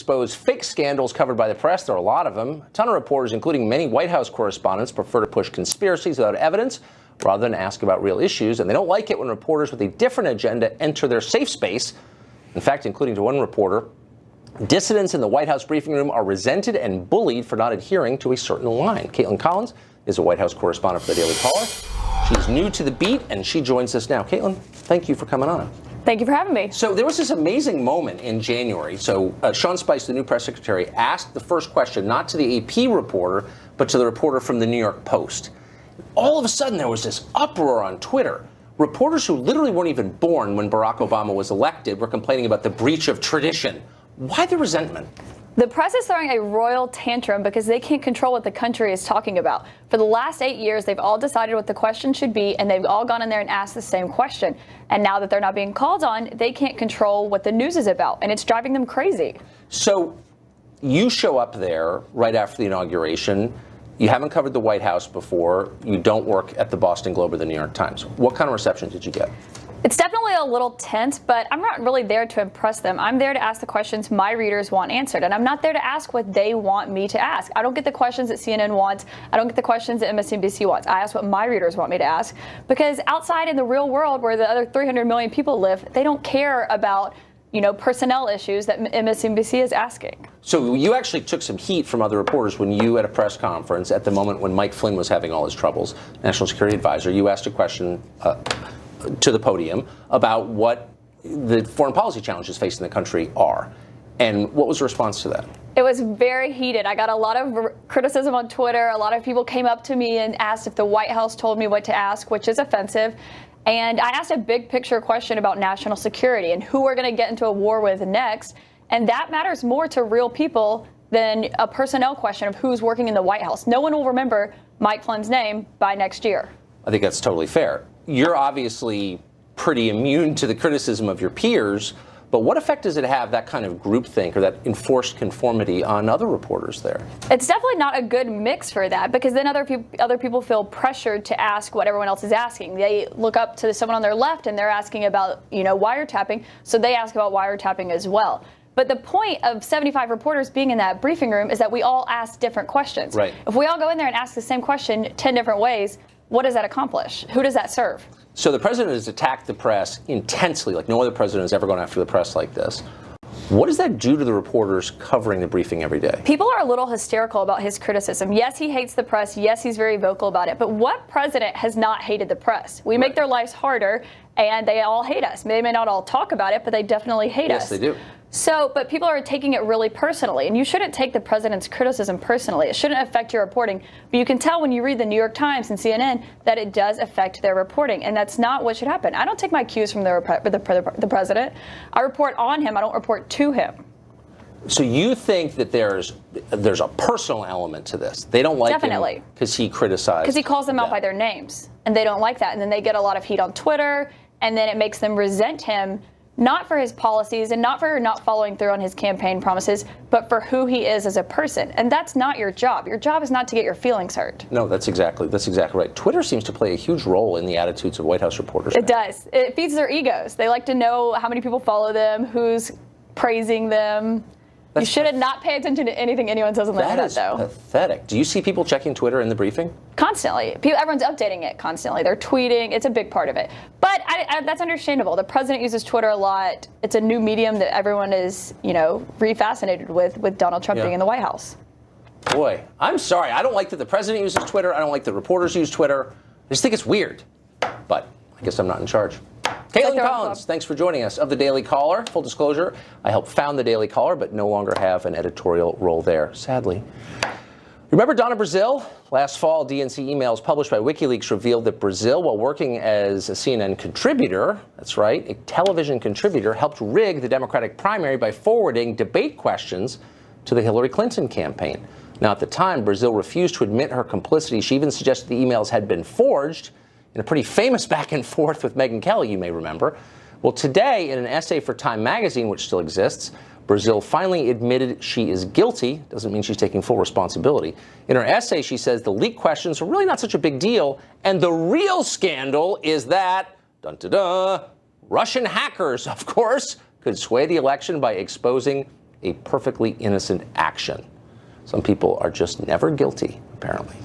expose fake scandals covered by the press. There are a lot of them. A ton of reporters, including many White House correspondents, prefer to push conspiracies without evidence rather than ask about real issues. And they don't like it when reporters with a different agenda enter their safe space. In fact, including to one reporter, dissidents in the White House briefing room are resented and bullied for not adhering to a certain line. Kaitlan Collins is a White House correspondent for the Daily Caller. She's new to the beat, and she joins us now. Kaitlan, thank you for coming on. Thank you for having me. So there was this amazing moment in January. So Sean Spice, the new press secretary, asked the first question not to the AP reporter, but to the reporter from the New York Post. All of a sudden, there was this uproar on Twitter. Reporters who literally weren't even born when Barack Obama was elected were complaining about the breach of tradition. Why the resentment? The press is throwing a royal tantrum because they can't control what the country is talking about. For the last 8 years, they've all decided what the question should be, and they've all gone in there and asked the same question. And now that they're not being called on, they can't control what the news is about, and it's driving them crazy. So you show up there right after the inauguration. You haven't covered the White House before. You don't work at the Boston Globe or the New York Times. What kind of reception did you get? It's definitely a little tense, but I'm not really there to impress them. I'm there to ask the questions my readers want answered, and I'm not there to ask what they want me to ask. I don't get the questions that CNN wants. I don't get the questions that MSNBC wants. I ask what my readers want me to ask, because outside in the real world where the other 300 million people live, they don't care about, personnel issues that MSNBC is asking. So you actually took some heat from other reporters when you, at a press conference at the moment when Mike Flynn was having all his troubles, National Security Advisor, you asked a question to the podium about what the foreign policy challenges facing the country are. And what was the response to that? It was very heated. I got a lot of criticism on Twitter. A lot of people came up to me and asked if the White House told me what to ask, which is offensive. And I asked a big picture question about national security and who we're going to get into a war with next. And that matters more to real people than a personnel question of who's working in the White House. No one will remember Mike Flynn's name by next year. I think that's totally fair. You're obviously pretty immune to the criticism of your peers, but what effect does it have, that kind of groupthink or that enforced conformity, on other reporters there? It's definitely not a good mix for that, because then other people feel pressured to ask what everyone else is asking. They look up to someone on their left and they're asking about, wiretapping, so they ask about wiretapping as well. But the point of 75 reporters being in that briefing room is that we all ask different questions. Right. If we all go in there and ask the same question 10 different ways, what does that accomplish? Who does that serve? So the president has attacked the press intensely, like no other president has ever gone after the press like this. What does that do to the reporters covering the briefing every day? People are a little hysterical about his criticism. Yes, he hates the press. Yes, he's very vocal about it. But what president has not hated the press? We make their lives harder, and they all hate us. They may not all talk about it, but they definitely hate us. Yes, they do. So, but people are taking it really personally, and you shouldn't take the president's criticism personally. It shouldn't affect your reporting, but you can tell when you read the New York Times and CNN that it does affect their reporting, and that's not what should happen. I don't take my cues from the president. I report on him. I don't report to him. So you think that there's a personal element to this? They don't like him because he criticized. Because he calls them out by their names, and they don't like that, and then they get a lot of heat on Twitter, and then it makes them resent him. Not for his policies and not for not following through on his campaign promises, but for who he is as a person. And that's not your job. Your job is not to get your feelings hurt. No, that's exactly right. Twitter seems to play a huge role in the attitudes of White House reporters. It does. It feeds their egos. They like to know how many people follow them, who's praising them. You should not pay attention to anything anyone says on the internet, though. That is pathetic. Do you see people checking Twitter in the briefing? Constantly. Everyone's updating it constantly. They're tweeting. It's a big part of it. But that's understandable. The president uses Twitter a lot. It's a new medium that everyone is, refascinated with Donald Trump being in the White House. Boy, I'm sorry. I don't like that the president uses Twitter. I don't like that reporters use Twitter. I just think it's weird. But I guess I'm not in charge. Kaitlan Collins, thanks for joining us, of the Daily Caller. Full disclosure, I helped found the Daily Caller, but no longer have an editorial role there, sadly. Remember Donna Brazile? Last fall, DNC emails published by WikiLeaks revealed that Brazile, while working as a CNN contributor, that's right, a television contributor, helped rig the Democratic primary by forwarding debate questions to the Hillary Clinton campaign. Now, at the time, Brazile refused to admit her complicity. She even suggested the emails had been forged, in a pretty famous back and forth with Megyn Kelly, you may remember. Well, today, in an essay for Time magazine, which still exists, Brazile finally admitted she is guilty. Doesn't mean she's taking full responsibility. In her essay, she says the leaked questions are really not such a big deal, and the real scandal is that, dun-dun-dun, Russian hackers, of course, could sway the election by exposing a perfectly innocent action. Some people are just never guilty, apparently.